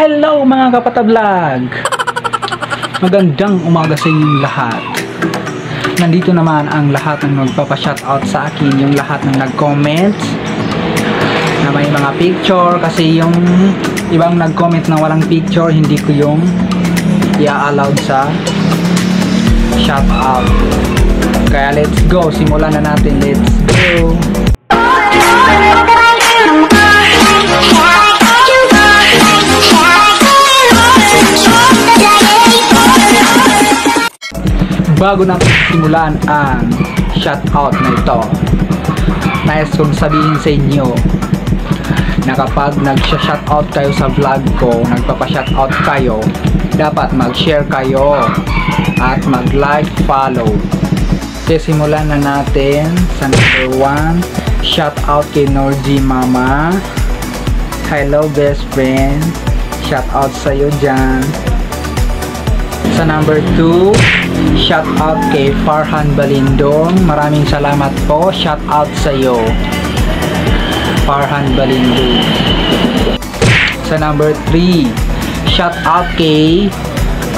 Hello mga kapata-vlog! Magandang umaga sa inyong lahat. Nandito naman ang lahat ng magpapa-shoutout sa akin, yung lahat ng nag-comment na may mga picture, kasi yung ibang nag-comment na walang picture, hindi ko yung i-allowed sa shoutout. Kaya let's go, simulan na natin, let's go! Bago natin simulan ang shoutout na ito, nais kong sabihin sa inyo na kapag nag-shoutout kayo sa vlog ko, nagpapa-shoutout kayo, dapat mag-share kayo at mag-like, follow. Kaya simulan na natin sa number 1, shoutout kay Norgy Mama. Hello best friend, shoutout sa'yo dyan. Sa number 2, shout out kay Farhan Balindong. Maraming salamat po. Shout out sa iyo, Farhan Balindong. Sa number 3, shout out kay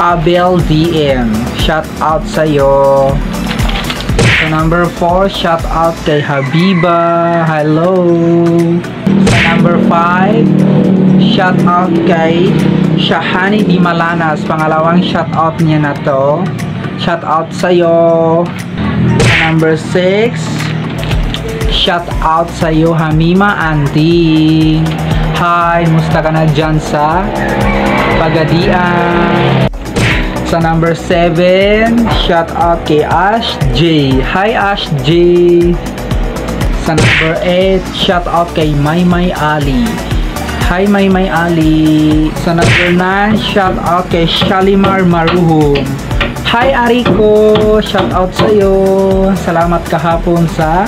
Abel DM. Shout out sa iyo. Sa number 4, shout out kay Habiba. Hello. Sa number 5, shout out kay Shahani Di Malanas. Pangalawang shout out niya na to. Shout out sa'yo. Sa number 6, shout out sa'yo Hamima Auntie. Hi, musta ka na dyan sa Pagadian? Sa number 7, shout out kay Ash J. Hi Ash J. Sa number 8, shout out kay Maymay Ali. Hi Maymay Ali. Sa number 9, shout out kay Shalimar Maruhum. Hi Ariko, shout out sa iyo. Salamat kahapon sa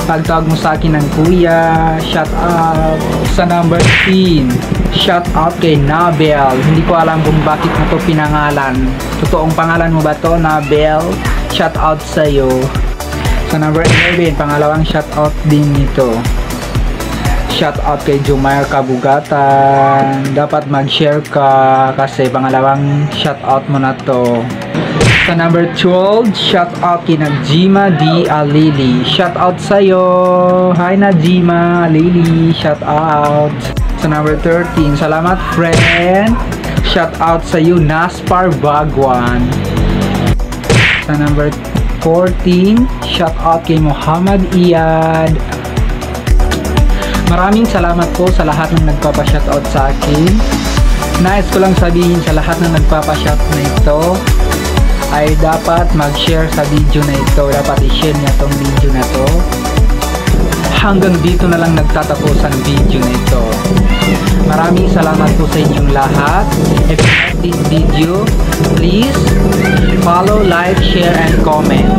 pagtawag mo sa akin ng kuya. Shout out. Sa number 10, shout out kay Nabel. Hindi ko alam kung bakit mo to pinangalan. Totoong pangalan mo ba to, Nabel? Shout out sa iyo. Sa number 11, pangalawang shout out din nito. Shout out kay Jumair Kabugatan. Dapat mag-share ka kasi pangalawang shout out mo na to. Sa number 12, shout out kay Najima D. Alili. Shout out sa'yo. Hi Najima Alili. Shout out. Sa number 13, salamat friend. Shout out sa'yo Naspar Bagwan. Sa number 14, shout out kay Muhammad Iyad. Maraming salamat po sa lahat ng nagpapa-shoutout sa akin. Nais ko lang sabihin sa lahat ng nagpapa-shout na ito ay dapat mag-share sa video na ito. Dapat i-share niya tong video na to. Hanggang dito na lang nagtatapos ang video na ito. Maraming salamat po sa inyong lahat. If you like this video, please follow, like, share, and comment.